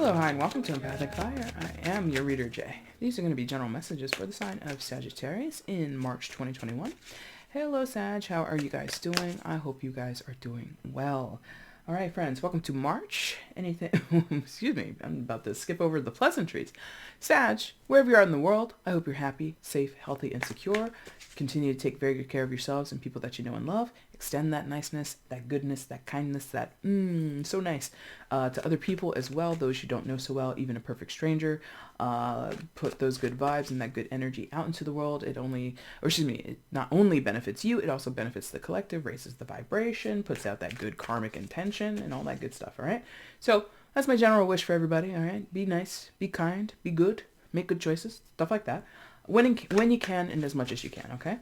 Hello, hi, and welcome to EmpathicFire. I am your reader, Jay. These are going to be general messages for the sign of Sagittarius in March 2021. Hello, Sag. How are you guys doing? I hope you guys are doing well. All right, friends, welcome to March. Excuse me, I'm about to skip over the pleasantries. Sag, wherever you are in the world, I hope you're happy, safe, healthy, and secure. Continue to take very good care of yourselves and people that you know and love. Extend that niceness, that goodness, that kindness, that so nice to other people as well, those you don't know so well, even a perfect stranger. Put those good vibes and that good energy out into the world. It not only benefits you, it also benefits the collective, raises the vibration, puts out that good karmic intention and all that good stuff, all right? So that's my general wish for everybody, all right? Be nice, be kind, be good, make good choices, stuff like that. When you can and as much as you can, okay?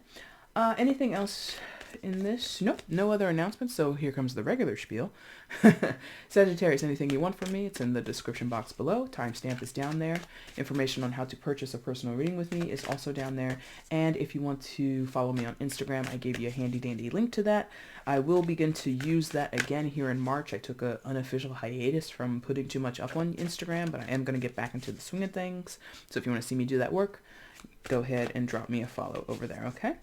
Anything else in this? Nope, no other announcements, so here comes the regular spiel. Sagittarius, anything you want from me, it's in the description box below. Timestamp is down there. Information on how to purchase a personal reading with me is also down there. And if you want to follow me on Instagram, I gave you a handy dandy link to that. I will begin to use that again here in March. I took an unofficial hiatus from putting too much up on Instagram, but I am going to get back into the swing of things. So if you want to see me do that work, go ahead and drop me a follow over there, okay?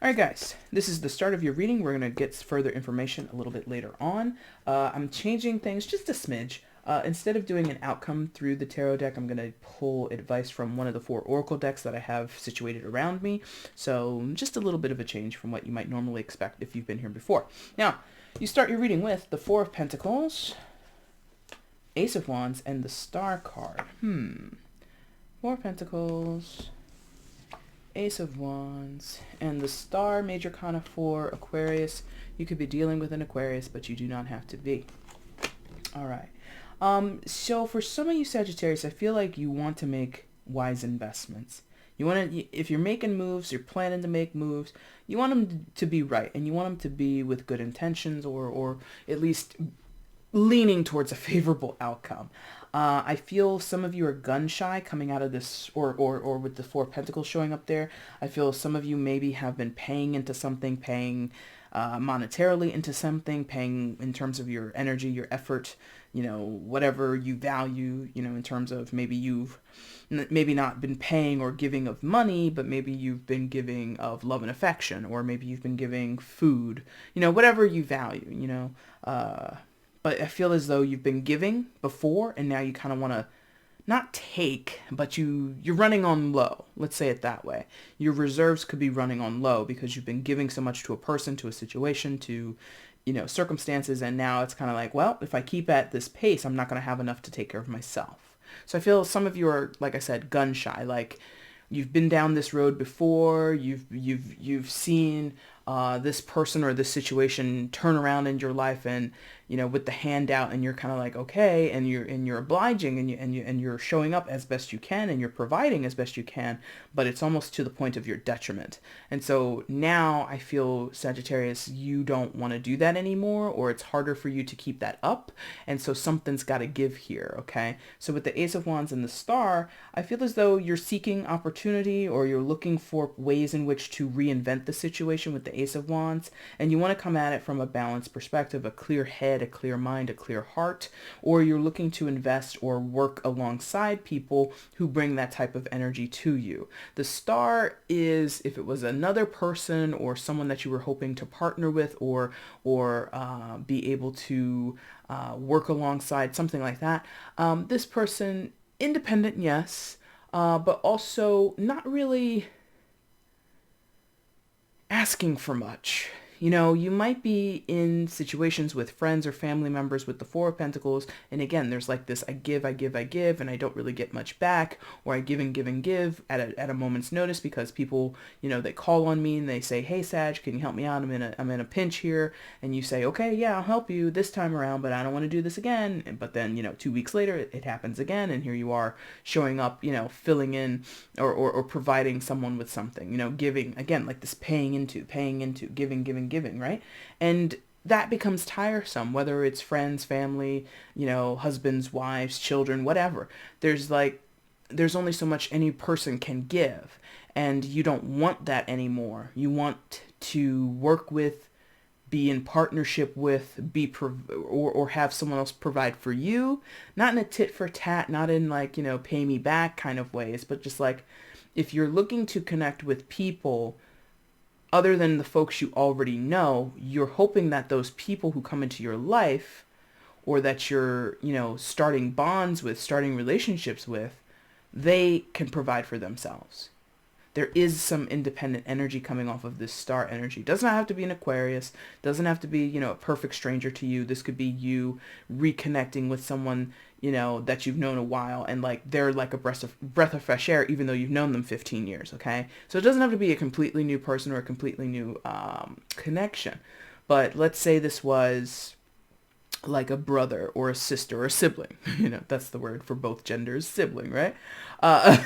All right, guys, this is the start of your reading. We're going to get further information a little bit later on. I'm changing things just a smidge. Instead of doing an outcome through the tarot deck, I'm going to pull advice from one of the 4 oracle decks that I have situated around me. So just a little bit of a change from what you might normally expect if you've been here before. Now, you start your reading with the 4 of Pentacles, Ace of Wands, and the Star card. 4 of Pentacles, Ace of Wands, and the Star, Major Arcana 4, Aquarius. You could be dealing with an Aquarius, but you do not have to be. All right. So for some of you Sagittarius, I feel like you want to make wise investments. You want to, if you're making moves, you're planning to make moves, you want them to be right, and you want them to be with good intentions, or at least leaning towards a favorable outcome. I feel some of you are gun shy coming out of this, or with the 4 of Pentacles showing up there. I feel some of you maybe have been paying into something, paying monetarily into something, paying in terms of your energy, your effort, whatever you value, in terms of maybe you've not been paying or giving of money, but maybe you've been giving of love and affection, or maybe you've been giving food, whatever you value, But I feel as though you've been giving before, and now you kind of want to not take, but you're running on low. Let's say it that way. Your reserves could be running on low because you've been giving so much to a person, to a situation, to, circumstances, and now it's kind of like, well, if I keep at this pace, I'm not going to have enough to take care of myself. So I feel some of you are, like I said, gun shy. Like you've been down this road before. You've seen this person or this situation turn around in your life, and with the handout, and you're kind of like, okay, and you're obliging, and you're showing up as best you can, and you're providing as best you can, but it's almost to the point of your detriment. And so now I feel, Sagittarius, you don't want to do that anymore, or it's harder for you to keep that up, and so something's got to give here, okay? So with the Ace of Wands and the Star, I feel as though you're seeking opportunity, or you're looking for ways in which to reinvent the situation with the Ace of Wands, and you want to come at it from a balanced perspective, a clear head, a clear mind, a clear heart, or you're looking to invest or work alongside people who bring that type of energy to you. The Star is, if it was another person or someone that you were hoping to partner with, or be able to work alongside, something like that. This person, independent, yes, but also not really asking for much. You might be in situations with friends or family members with the 4 of Pentacles, and again, there's like this, I give, and I don't really get much back, or I give and give at a moment's notice, because people, they call on me and they say, hey Sag, can you help me out? I'm in a pinch here, and you say, okay, yeah, I'll help you this time around, but I don't want to do this again. But then, 2 weeks later, it happens again, and here you are showing up, filling in or providing someone with something, giving, again, like this paying into, giving, right? And that becomes tiresome, whether it's friends, family, husbands, wives, children, whatever. There's only so much any person can give, and you don't want that anymore. You want to work with be in partnership with, or have someone else provide for you, not in a tit for tat, not in like, pay me back kind of ways, but just like if you're looking to connect with people other than the folks you already know, you're hoping that those people who come into your life or that you're, starting bonds with, starting relationships with, they can provide for themselves. There is some independent energy coming off of this star energy. Does not have to be an Aquarius. Doesn't have to be, a perfect stranger to you. This could be you reconnecting with someone, that you've known a while, and like they're like a breath of fresh air, even though you've known them 15 years. Okay, so it doesn't have to be a completely new person or a completely new connection. But let's say this was like a brother or a sister or a sibling. That's the word for both genders, sibling, right? Uh,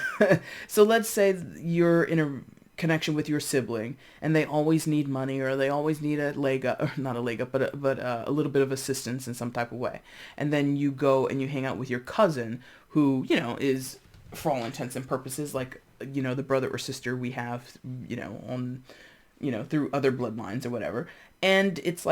so let's say you're in a connection with your sibling and they always need money, or they always need a leg up, or not a leg up, but a little bit of assistance in some type of way. And then you go and you hang out with your cousin who, is for all intents and purposes like, the brother or sister we have, on, through other bloodlines or whatever. And it's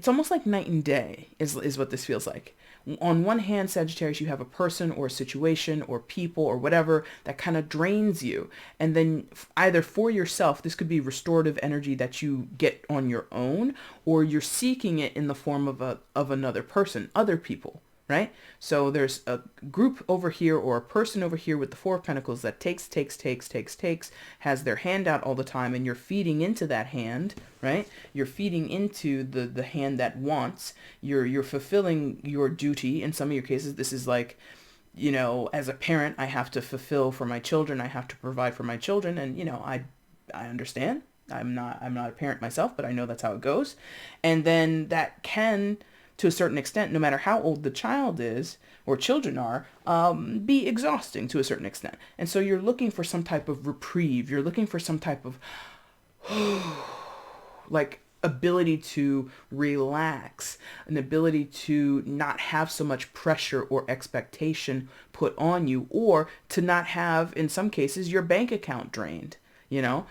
almost like night and day is what this feels like. On one hand, Sagittarius, you have a person or a situation or people or whatever that kind of drains you. And then either for yourself, this could be restorative energy that you get on your own, or you're seeking it in the form of another person, other people. Right? So there's a group over here or a person over here with the Four of Pentacles that takes, has their hand out all the time, and you're feeding into that hand, right? You're feeding into the hand that wants. You're fulfilling your duty. In some of your cases, this is like, as a parent, I have to fulfill for my children. I have to provide for my children. And, I understand. I'm not a parent myself, but I know that's how it goes. And then that can, to a certain extent, no matter how old the child is or children are, be exhausting to a certain extent. And so you're looking for some type of reprieve. You're looking for some type of like ability to relax, an ability to not have so much pressure or expectation put on you, or to not have, in some cases, your bank account drained. Or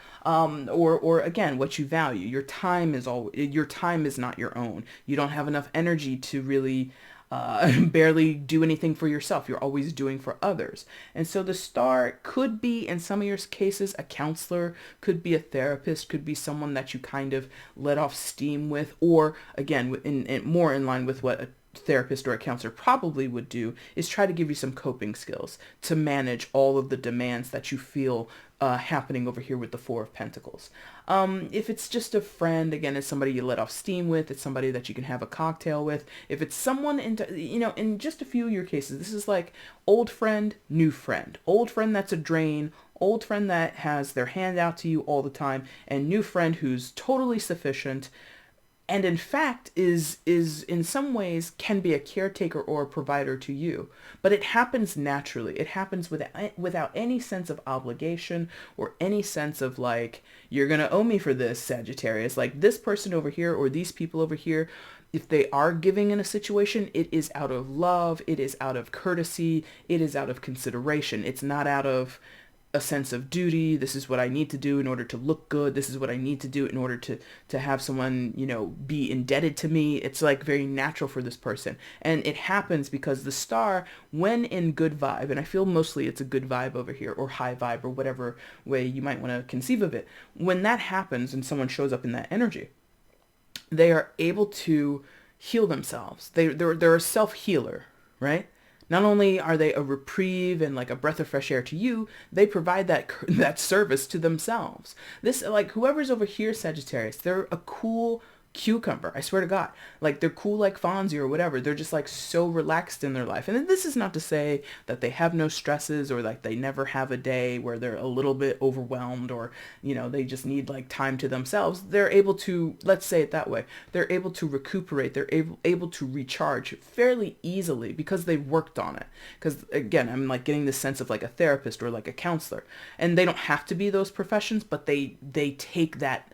again, what you value. Your time is not your own. You don't have enough energy to really barely do anything for yourself. You're always doing for others. And so the star could be, in some of your cases, a counselor, could be a therapist, could be someone that you kind of let off steam with, or again, in more in line with what a therapist or a counselor probably would do, is try to give you some coping skills to manage all of the demands that you feel happening over here with the Four of Pentacles. If it's just a friend, again, it's somebody you let off steam with. It's somebody that you can have a cocktail with. If it's someone in just a few of your cases, this is like old friend, new friend. Old friend that's a drain. Old friend that has their hand out to you all the time, and new friend who's totally sufficient, and in fact is in some ways can be a caretaker or a provider to you. But it happens naturally. It happens without any sense of obligation or any sense of like, you're going to owe me for this, Sagittarius. Like this person over here or these people over here, if they are giving in a situation, it is out of love. It is out of courtesy. It is out of consideration. It's not out of a sense of duty. This is what I need to do in order to look good. This is what I need to do in order to have someone, be indebted to me. It's like very natural for this person. And it happens because the star, when in good vibe, and I feel mostly it's a good vibe over here, or high vibe, or whatever way you might want to conceive of it. When that happens and someone shows up in that energy, they are able to heal themselves. They're a self-healer, right? Not only are they a reprieve and like a breath of fresh air to you, they provide that service to themselves. This, like, whoever's over here, Sagittarius, they're a cool cucumber. I swear to God. Like, they're cool like Fonzie or whatever. They're just like so relaxed in their life. And this is not to say that they have no stresses or like they never have a day where they're a little bit overwhelmed or, they just need like time to themselves. They're able to, let's say it that way, they're able to recuperate. They're able to recharge fairly easily because they've worked on it. Because again, I'm like getting this sense of like a therapist or like a counselor. And they don't have to be those professions, but they take that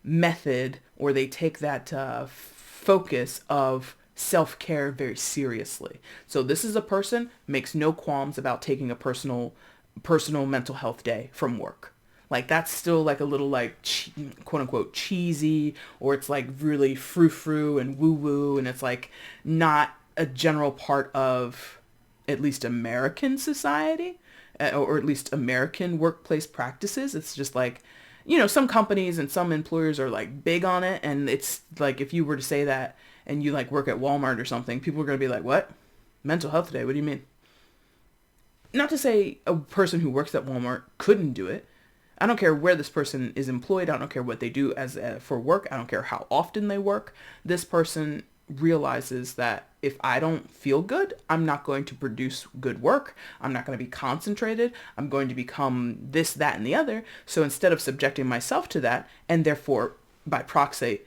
method, or they take that focus of self-care very seriously. So this is a person makes no qualms about taking a personal mental health day from work. Like that's still like a little like quote unquote cheesy, or it's like really frou-frou and woo-woo, and it's like not a general part of at least American society, or at least American workplace practices. It's just like, some companies and some employers are like big on it. And it's like, if you were to say that and you like work at Walmart or something, people are going to be like, what? Mental health day? What do you mean? Not to say a person who works at Walmart couldn't do it. I don't care where this person is employed. I don't care what they do as for work. I don't care how often they work. This person realizes that if I don't feel good, I'm not going to produce good work. I'm not going to be concentrated. I'm going to become this, that, and the other. So instead of subjecting myself to that, and therefore by proxy,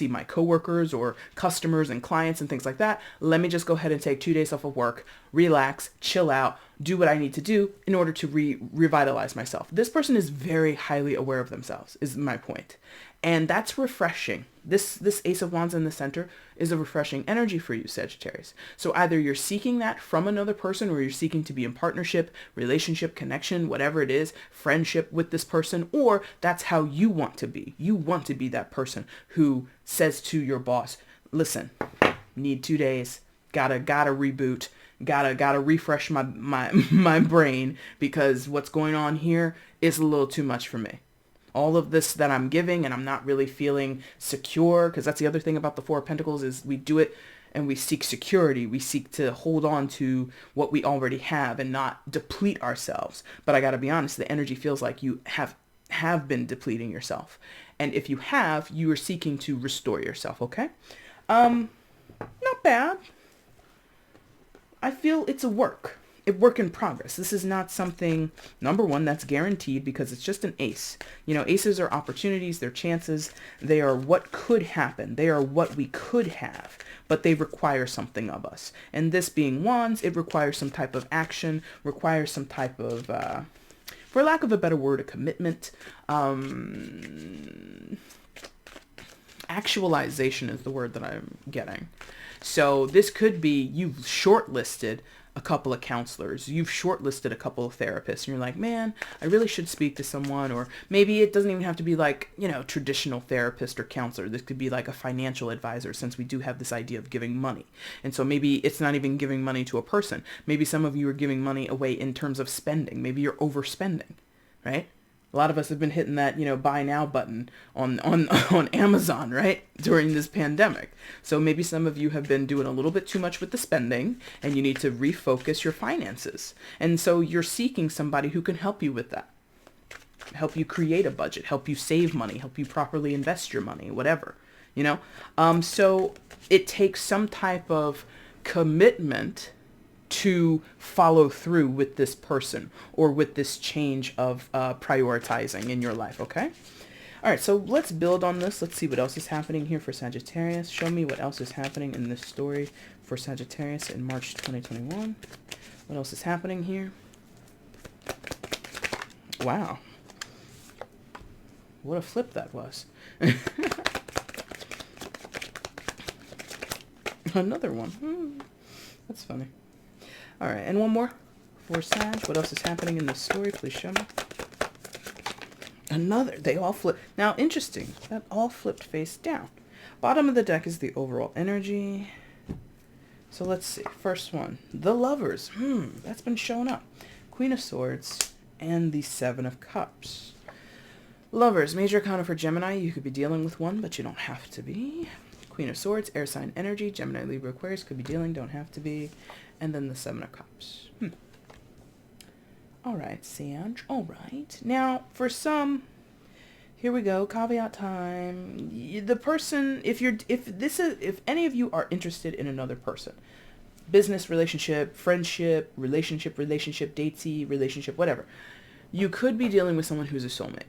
my coworkers or customers and clients and things like that, let me just go ahead and take 2 days off of work, relax, chill out, do what I need to do in order to revitalize myself. This person is very highly aware of themselves, is my point. And that's refreshing. This Ace of Wands in the center is a refreshing energy for you, Sagittarius. So either you're seeking that from another person, or you're seeking to be in partnership, relationship, connection, whatever it is, friendship with this person, or that's how you want to be. You want to be that person who says to your boss, listen, need 2 days, gotta reboot, gotta refresh my brain, because what's going on here is a little too much for me. All of this that I'm giving, and I'm not really feeling secure, because that's the other thing about the Four of Pentacles, is we do it and we seek security. We seek to hold on to what we already have and not deplete ourselves. But I got to be honest, the energy feels like you have been depleting yourself. And if you have, you are seeking to restore yourself, okay? Not bad. I feel it's a work in progress. This is not something, number one, that's guaranteed, because it's just an ace. Aces are opportunities, they're chances, they are what could happen, they are what we could have, but they require something of us. And this being wands, it requires some type of action, requires some type of, for lack of a better word, a commitment. Actualization is the word that I'm getting. So this could be, you've shortlisted a couple of counselors, you've shortlisted a couple of therapists, and you're like, man, I really should speak to someone. Or maybe it doesn't even have to be like, traditional therapist or counselor. This could be like a financial advisor, since we do have this idea of giving money. And so maybe it's not even giving money to a person. Maybe some of you are giving money away in terms of spending. Maybe you're overspending, right? A lot of us have been hitting that, buy now button on Amazon, right? During this pandemic. So maybe some of you have been doing a little bit too much with the spending, and you need to refocus your finances. And so you're seeking somebody who can help you with that. Help you create a budget, help you save money, help you properly invest your money, whatever, So it takes some type of commitment to follow through with this person, or with this change of prioritizing in your life, okay? All right, so let's build on this. Let's see what else is happening here for Sagittarius. Show me what else is happening in this story for Sagittarius in March 2021. What else is happening here? Wow. What a flip that was. Another one. That's funny. All right, and one more for Sag. What else is happening in this story? Please show me. Another. They all flip. Now, interesting. That all flipped face down. Bottom of the deck is the overall energy. So let's see. First one. The Lovers. That's been showing up. Queen of Swords and the Seven of Cups. Lovers. Major arcana for Gemini. You could be dealing with one, but you don't have to be. Queen of Swords. Air sign energy. Gemini, Libra, Aquarius. Could be dealing. Don't have to be. And then the Seven of Cups. All right, Sag. All right. Now, for some, here we go. Caveat time. The person, if any of you are interested in another person, business relationship, friendship, relationship, datesy, relationship, whatever, you could be dealing with someone who's a soulmate.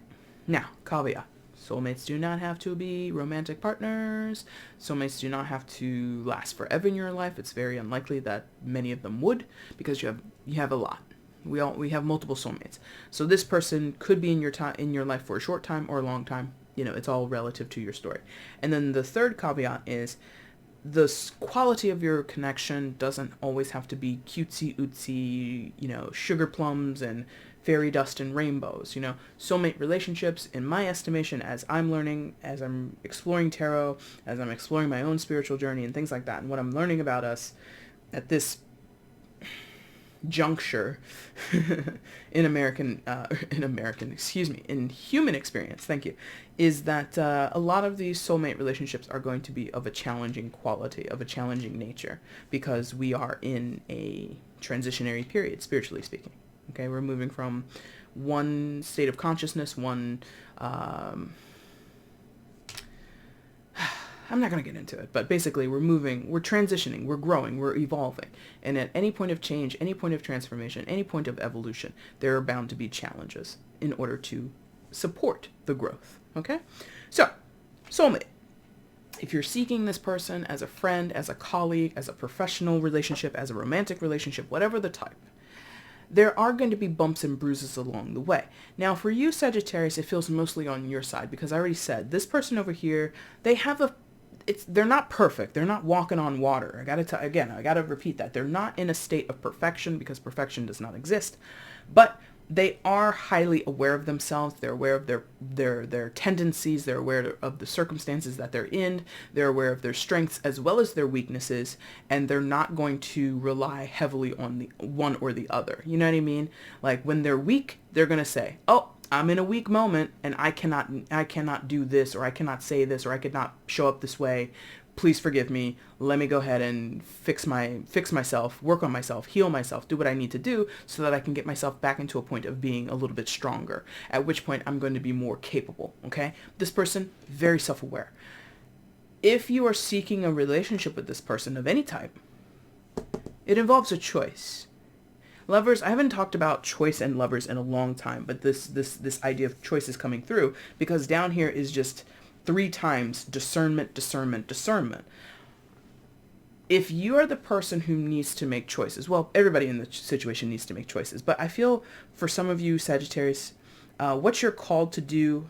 Now, caveat. Soulmates do not have to be romantic partners. Soulmates do not have to last forever in your life. It's very unlikely that many of them would, because you have a lot. We have multiple soulmates. So this person could be in your life for a short time or a long time. It's all relative to your story. And then the third caveat is the quality of your connection doesn't always have to be cutesy, sugar plums and fairy dust and rainbows. Soulmate relationships, in my estimation, as I'm learning, as I'm exploring tarot, as I'm exploring my own spiritual journey and things like that, and what I'm learning about us at this juncture in human experience, thank you, is that a lot of these soulmate relationships are going to be of a challenging quality, of a challenging nature, because we are in a transitionary period, spiritually speaking. Okay, we're moving from one state of consciousness, I'm not going to get into it, but basically we're transitioning, we're growing, we're evolving. And at any point of change, any point of transformation, any point of evolution, there are bound to be challenges in order to support the growth. Okay? So, soulmate. If you're seeking this person as a friend, as a colleague, as a professional relationship, as a romantic relationship, whatever the type, there are going to be bumps and bruises along the way. Now, for you, Sagittarius, it feels mostly on your side, because I already said, this person over here, they're not perfect. They're not walking on water. I gotta repeat that. They're not in a state of perfection, because perfection does not exist. But they are highly aware of themselves. They're aware of their tendencies. They're aware of the circumstances that they're in. They're aware of their strengths as well as their weaknesses, and they're not going to rely heavily on the one or the other. You know what I mean? Like, when they're weak, they're going to say, "Oh, I'm in a weak moment and I cannot do this, or I cannot say this, or I could not show up this way. Please forgive me. Let me go ahead and fix myself, work on myself, heal myself, do what I need to do so that I can get myself back into a point of being a little bit stronger, at which point I'm going to be more capable." Okay? This person, very self-aware. If you are seeking a relationship with this person of any type, it involves a choice. Lovers, I haven't talked about choice and lovers in a long time, but this idea of choice is coming through, because down here is just 3 times discernment, discernment, discernment. If you are the person who needs to make choices, well, everybody in the situation needs to make choices, but I feel for some of you, Sagittarius, what you're called to do,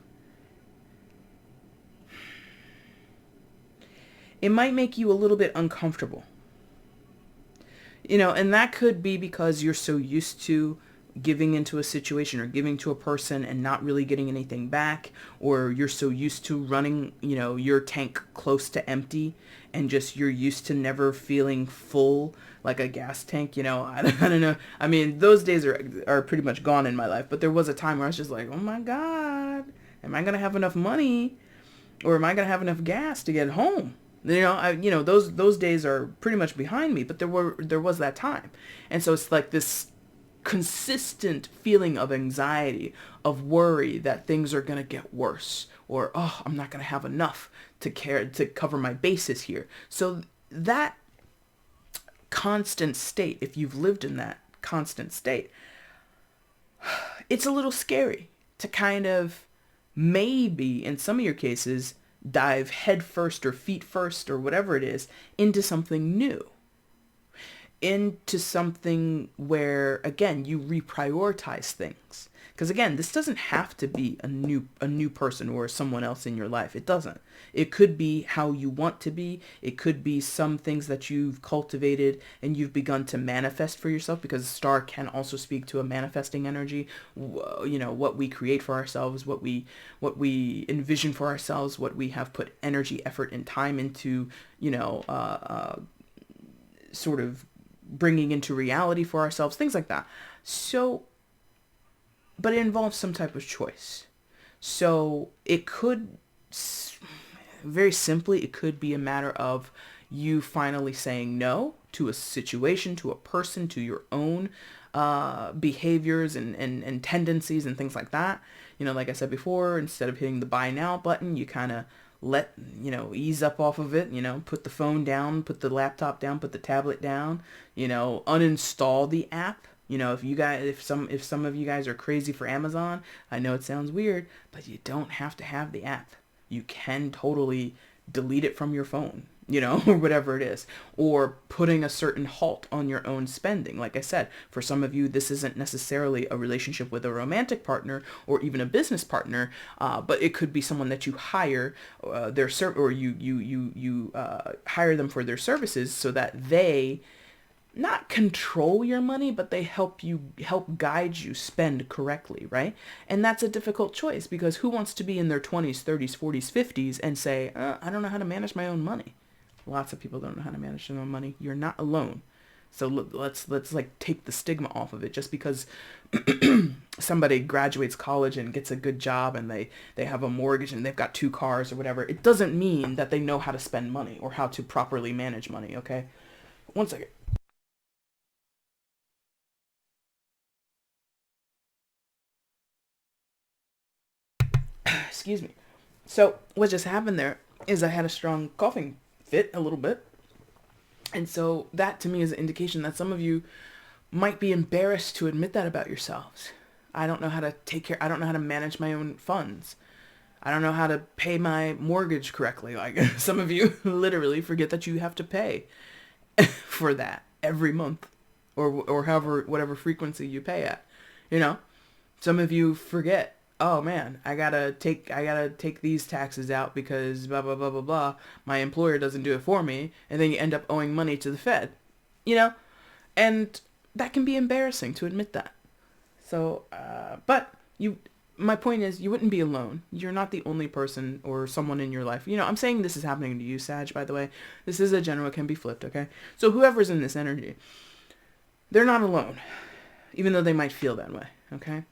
it might make you a little bit uncomfortable. And that could be because you're so used to giving into a situation or giving to a person and not really getting anything back, or you're so used to running, your tank close to empty, and just you're used to never feeling full like a gas tank. I don't know. I mean, those days are pretty much gone in my life, but there was a time where I was just like, oh my God, am I going to have enough money, or am I going to have enough gas to get home? Those days are pretty much behind me, but there was that time. And so it's like this consistent feeling of anxiety, of worry that things are going to get worse, or, oh, I'm not going to have enough to cover my bases here. So that constant state, if you've lived in that constant state, it's a little scary to kind of, maybe in some of your cases, dive head first or feet first or whatever it is into something new, into something where, again, you reprioritize things. Because again, this doesn't have to be a new person or someone else in your life. It doesn't. It could be how you want to be. It could be some things that you've cultivated and you've begun to manifest for yourself, because a star can also speak to a manifesting energy. What we create for ourselves, what we envision for ourselves, what we have put energy, effort, and time into, sort of bringing into reality for ourselves, things like that. So, but it involves some type of choice. So it could, very simply, it could be a matter of you finally saying no to a situation, to a person, to your own behaviors and tendencies and things like that. Like I said before, instead of hitting the buy now button, you kind of ease up off of it, put the phone down, put the laptop down, put the tablet down, uninstall the app. If some of you guys are crazy for Amazon, I know it sounds weird, but you don't have to have the app. You can totally delete it from your phone, or whatever it is, or putting a certain halt on your own spending. Like I said, for some of you, this isn't necessarily a relationship with a romantic partner or even a business partner, but it could be someone that you hire you hire them for their services so that they not control your money, but they help guide you spend correctly, right? And that's a difficult choice because who wants to be in their 20s, 30s, 40s, 50s and say, I don't know how to manage my own money. Lots of people don't know how to manage their own money. You're not alone. So let's like take the stigma off of it. Just because somebody graduates college and gets a good job and they have a mortgage and they've got 2 cars or whatever, it doesn't mean that they know how to spend money or how to properly manage money, okay? One second. Excuse me. So what just happened there is I had a strong coughing fit a little bit. And so that to me is an indication that some of you might be embarrassed to admit that about yourselves. I don't know how to take care. I don't know how to manage my own funds. I don't know how to pay my mortgage correctly. Like some of you literally forget that you have to pay for that every month or however, whatever frequency you pay at, you know? Some of you forget, oh man, I gotta take these taxes out because blah, blah, blah, blah, blah. My employer doesn't do it for me. And then you end up owing money to the Fed, you know? And that can be embarrassing to admit that. So, but my point is you wouldn't be alone. You're not the only person or someone in your life. You know, I'm saying this is happening to you, Sag, by the way. This is a general, it can be flipped, okay? So whoever's in this energy, they're not alone, even though they might feel that way, okay?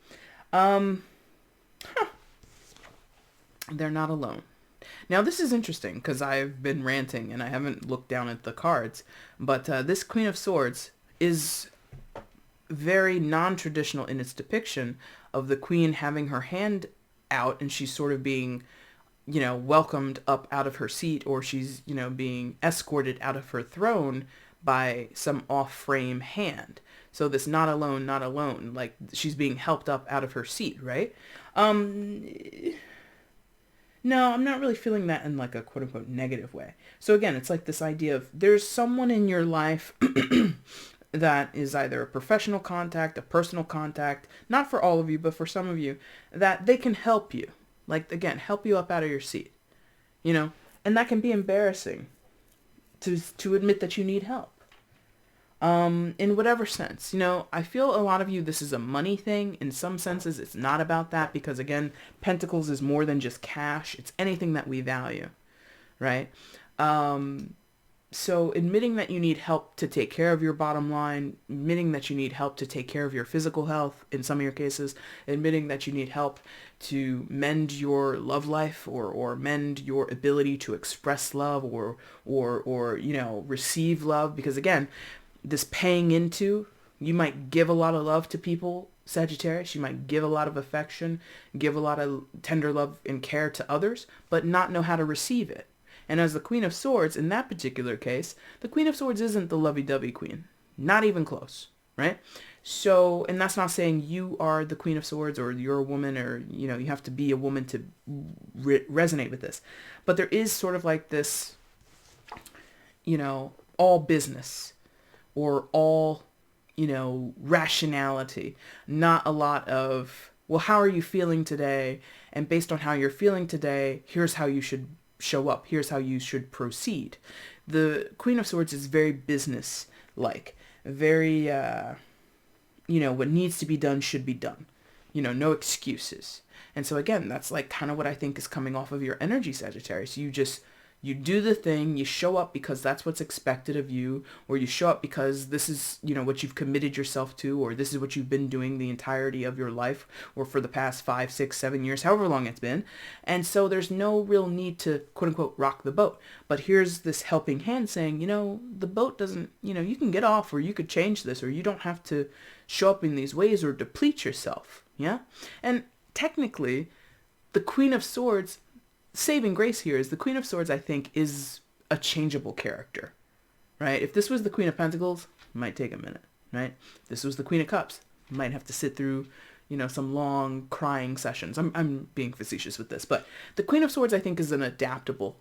They're not alone. Now, this is interesting because I've been ranting and I haven't looked down at the cards, but this Queen of Swords is very non-traditional in its depiction of the queen having her hand out and she's sort of being, you know, welcomed up out of her seat, or she's, you know, being escorted out of her throne by some off-frame hand. So this not alone, not alone, like she's being helped up out of her seat, right? No, I'm not really feeling that in like a quote unquote negative way. So again, it's like this idea of there's someone in your life that is either a professional contact, a personal contact, not for all of you, but for some of you, that they can help you. Like, again, help you up out of your seat, you know? And that can be embarrassing to admit that you need help. In whatever sense, you know, I feel a lot of you, this is a money thing. In some senses, it's not about that because, again, Pentacles is more than just cash. It's anything that we value, right? So admitting that you need help to take care of your bottom line, admitting that you need help to take care of your physical health in some of your cases, admitting that you need help to mend your love life or mend your ability to express love or you know, receive love. Because again, this paying into, you might give a lot of love to people, Sagittarius. You might give a lot of affection, give a lot of tender love and care to others, but not know how to receive it. And as the Queen of Swords, in that particular case, the Queen of Swords isn't the lovey-dovey queen. Not even close, right? So, and that's not saying you are the Queen of Swords or you're a woman or, you know, you have to be a woman to resonate with this. But there is sort of like this, you know, all business or all, you know, rationality. Not a lot of, well, how are you feeling today? And based on how you're feeling today, here's how you should show up. Here's how you should proceed. The Queen of Swords is very business-like, very, you know, what needs to be done should be done. You know, no excuses. And so again, that's like kind of what I think is coming off of your energy, Sagittarius. You do the thing, you show up because that's what's expected of you, or you show up because this is, you know, what you've committed yourself to, or this is what you've been doing the entirety of your life, or for the past 5, 6, 7 years, however long it's been. And so there's no real need to, quote unquote, rock the boat. But here's this helping hand saying, you know, the boat doesn't, you know, you can get off, or you could change this, or you don't have to show up in these ways or deplete yourself. Yeah? And technically, the Queen of Swords, saving grace here is the Queen of Swords, I think, is a changeable character, right? If this was the Queen of Pentacles, it might take a minute, right? If this was the Queen of Cups, you might have to sit through, you know, some long crying sessions. I'm being facetious with this, but the Queen of Swords, I think, is an adaptable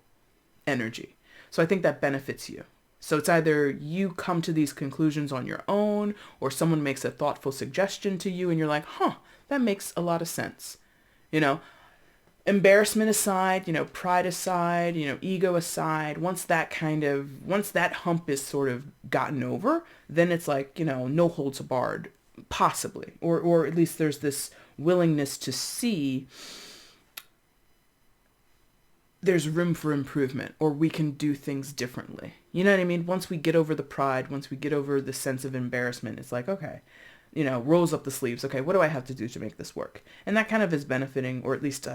energy. So I think that benefits you. So it's either you come to these conclusions on your own, or someone makes a thoughtful suggestion to you and you're like, huh, that makes a lot of sense. You know, embarrassment aside, pride aside, ego aside, once that hump is sort of gotten over, then it's like, no holds barred, possibly, or at least there's this willingness to see there's room for improvement, or we can do things differently. You know what I mean? Once we get over the pride, once we get over the sense of embarrassment, it's like, okay, rolls up the sleeves. Okay, what do I have to do to make this work? And that kind of is benefiting, or at least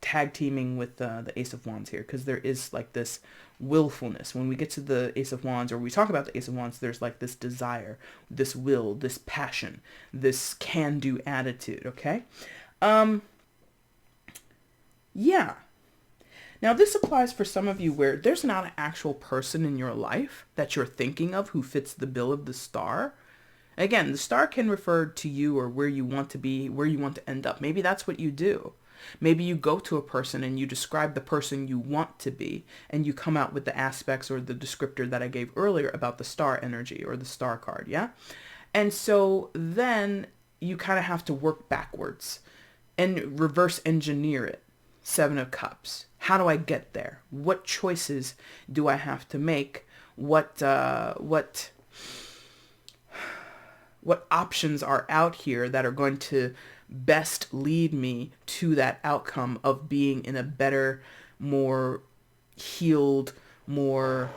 tag teaming with the Ace of Wands here, because there is like this willfulness. When we get to the Ace of Wands, or we talk about the Ace of Wands, there's like this desire, this will, this passion, this can-do attitude, okay? Yeah. Now, this applies for some of you where there's not an actual person in your life that you're thinking of who fits the bill of the star. Again, the star can refer to you or where you want to be, where you want to end up. Maybe that's what you do. Maybe you go to a person and you describe the person you want to be, and you come out with the aspects or the descriptor that I gave earlier about the star energy or the star card, yeah? And so then you kind of have to work backwards and reverse engineer it. Seven of Cups. How do I get there? What choices do I have to make? What options are out here that are going to best lead me to that outcome of being in a better, more healed, more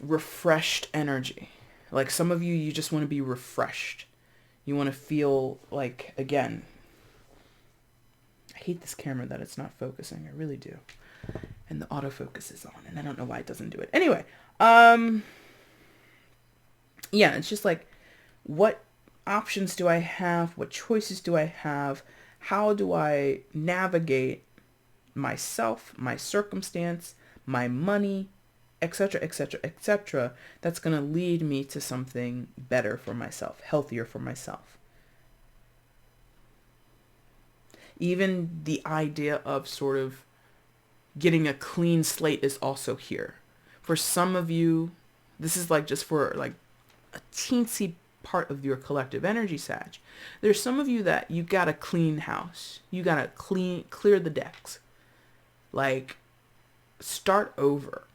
refreshed energy? Like some of you just want to be refreshed. You want to feel like, again, I hate this camera that it's not focusing. I really do. And the autofocus is on, and I don't know why it doesn't do it. Anyway, yeah, it's just like, what options do I have? What choices do I have? How do I navigate myself, my circumstance, my money, etc., etc., etc., that's going to lead me to something better for myself, healthier for myself? Even the idea of sort of getting a clean slate is also here. For some of you, this is like just for like a teensy part of your collective energy, Sag. There's some of you that you got to clean house. You got to clear the decks. Like, start over.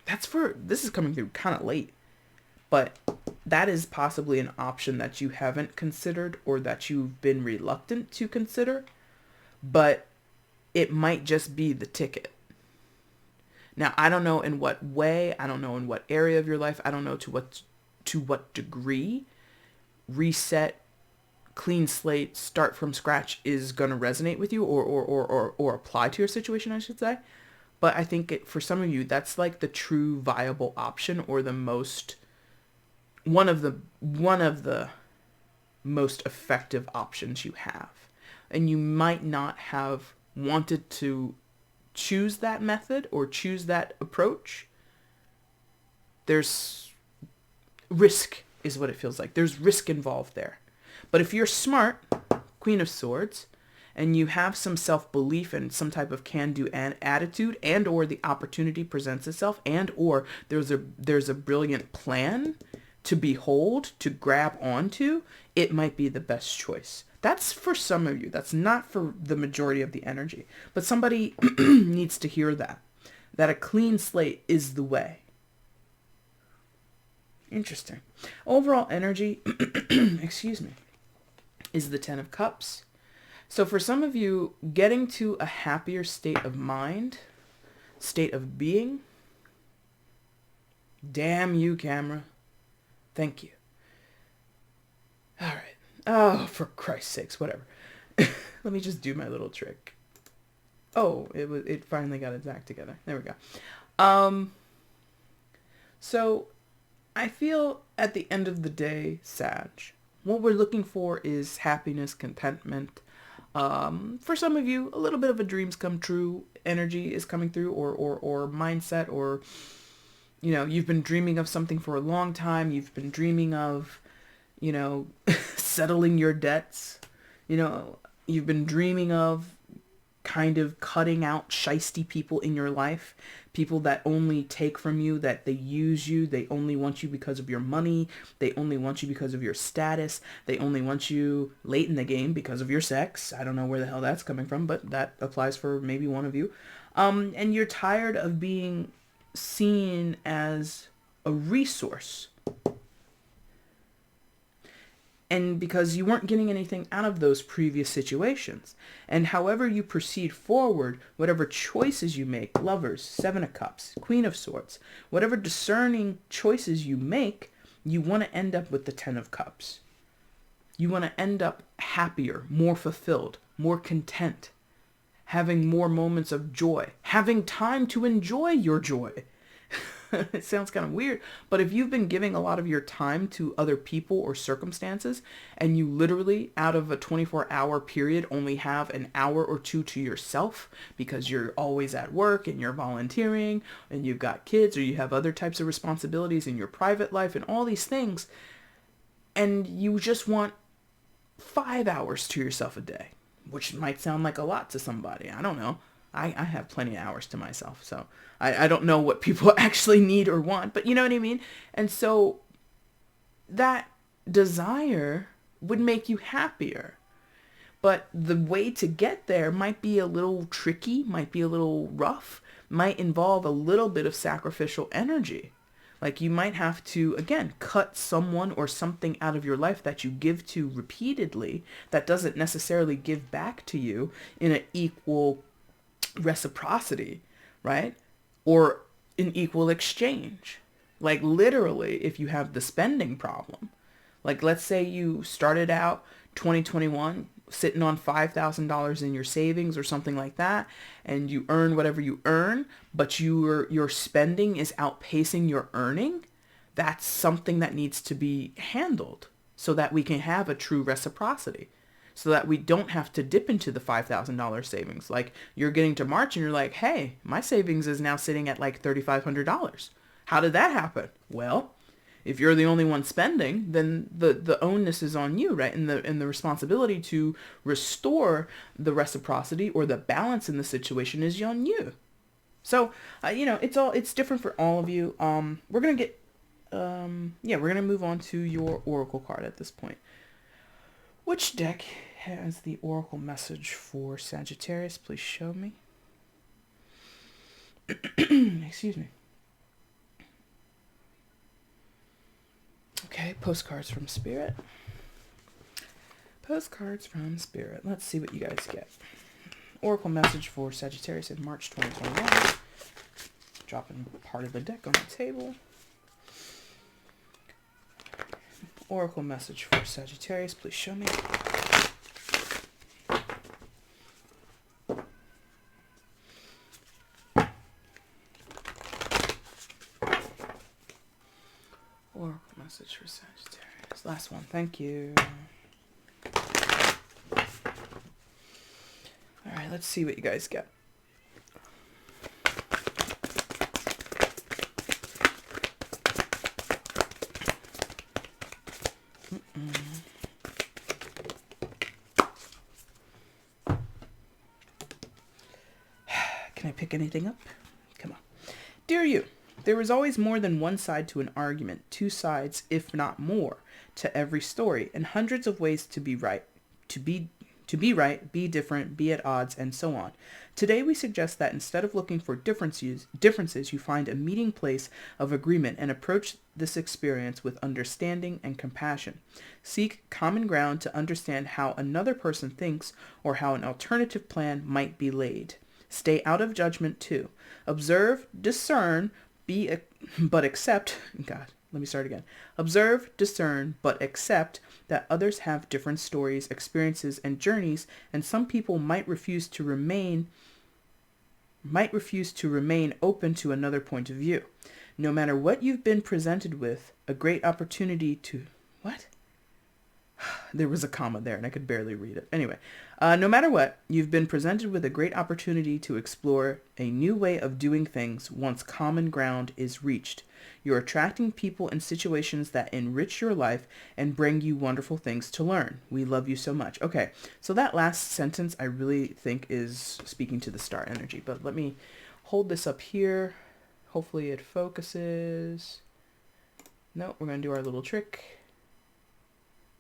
This is coming through kind of late, but that is possibly an option that you haven't considered or that you've been reluctant to consider, but it might just be the ticket. Now, I don't know in what way, I don't know in what area of your life, I don't know to what degree reset, clean slate, start from scratch is going to resonate with you or apply to your situation, I should say. But I think for some of you, that's like the true viable option, or the most, one of the most effective options you have. And you might not have wanted to choose that method or choose that approach. There's risk is what it feels like. There's risk involved there. But if you're smart, Queen of Swords, and you have some self-belief and some type of can-do attitude, and or the opportunity presents itself, and or there's a brilliant plan to behold, to grab onto, it might be the best choice. That's for some of you. That's not for the majority of the energy. But somebody needs to hear that a clean slate is the way. Interesting. Overall energy, excuse me, is the Ten of Cups. So for some of you, getting to a happier state of mind, state of being, damn you, camera. Thank you. All right. Oh, for Christ's sakes, whatever. Let me just do my little trick. Oh, it finally got its act together. There we go. So I feel at the end of the day, Sag, what we're looking for is happiness, contentment. For some of you, a little bit of a dreams come true energy is coming through, or mindset, or, you've been dreaming of something for a long time. You've been dreaming of, settling your debts. You've been dreaming of kind of cutting out shisty people in your life, People that only take from you, that they use you, they only want you because of your money, they only want you because of your status, they only want you late in the game because of your sex. I don't know where the hell that's coming from, but that applies for maybe one of you. And you're tired of being seen as a resource. And because you weren't getting anything out of those previous situations. And however you proceed forward, whatever choices you make, Lovers, Seven of Cups, Queen of Swords, whatever discerning choices you make, you want to end up with the Ten of Cups. You want to end up happier, more fulfilled, more content, having more moments of joy, having time to enjoy your joy. It sounds kind of weird, but if you've been giving a lot of your time to other people or circumstances, and you literally, out of a 24-hour period, only have an hour or two to yourself because you're always at work and you're volunteering and you've got kids or you have other types of responsibilities in your private life and all these things, and you just want 5 hours to yourself a day, which might sound like a lot to somebody. I don't know. I have plenty of hours to myself, so I don't know what people actually need or want, but you know what I mean? And so that desire would make you happier. But the way to get there might be a little tricky, might be a little rough, might involve a little bit of sacrificial energy. Like you might have to, again, cut someone or something out of your life that you give to repeatedly that doesn't necessarily give back to you in an equal reciprocity, right? Or an equal exchange. Like literally, if you have the spending problem, like let's say you started out 2021 sitting on $5,000 in your savings or something like that, and you earn whatever you earn, but your spending is outpacing your earning, that's something that needs to be handled so that we can have a true reciprocity. So that we don't have to dip into the $5,000 savings. Like you're getting to March and you're like, hey, my savings is now sitting at like $3,500. How did that happen? Well, if you're the only one spending, then the onus is on you, right? And the responsibility to restore the reciprocity or the balance in the situation is on you. So, it's different for all of you. We're going to we're going to move on to your Oracle card at this point. Which deck has the Oracle message for Sagittarius? Please show me. Excuse me. Okay, postcards from Spirit. Postcards from Spirit. Let's see what you guys get. Oracle message for Sagittarius in March 2021. Dropping part of the deck on the table. Oracle message for Sagittarius. Please show me. Oracle message for Sagittarius. Last one. Thank you. All right, let's see what you guys get. Can I pick anything up? Come on. Dear you, there is always more than one side to an argument, two sides, if not more, to every story, and hundreds of ways to be right, to be right, be different, be at odds, and so on. Today we suggest that instead of looking for differences, you find a meeting place of agreement and approach this experience with understanding and compassion. Seek common ground to understand how another person thinks or how an alternative plan might be laid. Stay out of judgment too. Observe, discern, but accept. God, let me start again. Observe, discern, but accept that others have different stories, experiences, and journeys, and some people might refuse to remain open to another point of view. No matter what you've been presented with, a great opportunity to... What? There was a comma there and I could barely read it. Anyway, no matter what, you've been presented with a great opportunity to explore a new way of doing things once common ground is reached. You're attracting people and situations that enrich your life and bring you wonderful things to learn. We love you so much. Okay, so that last sentence I really think is speaking to the star energy, but let me hold this up here Hopefully it focuses. No, we're going to do our little trick.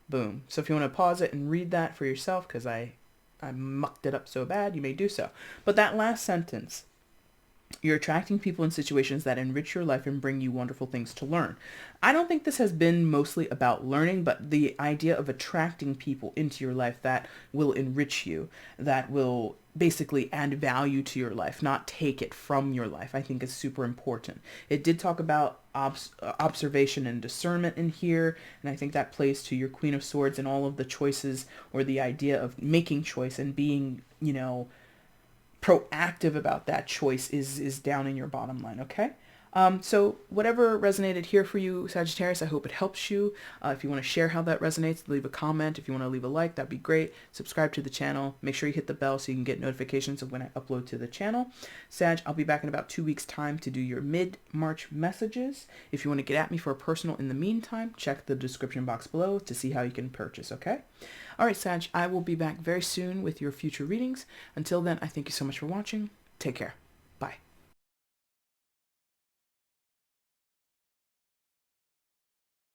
Boom. So if you want to pause it and read that for yourself, because I mucked it up so bad, you may do so. But that last sentence, you're attracting people in situations that enrich your life and bring you wonderful things to learn. I don't think this has been mostly about learning, but the idea of attracting people into your life that will enrich you, that will basically add value to your life, not take it from your life, I think is super important. It did talk about observation and discernment in here, and I think that plays to your Queen of Swords and all of the choices, or the idea of making choice and being, proactive about that choice is down in your bottom line, okay? So whatever resonated here for you, Sagittarius, I hope it helps you. If you want to share how that resonates, leave a comment. If you want to leave a like, that'd be great. Subscribe to the channel. Make sure you hit the bell so you can get notifications of when I upload to the channel. Sag, I'll be back in about 2 weeks' time to do your mid-March messages. If you want to get at me for a personal in the meantime, check the description box below to see how you can purchase, okay? All right, Sag, I will be back very soon with your future readings. Until then, I thank you so much for watching. Take care. Bye.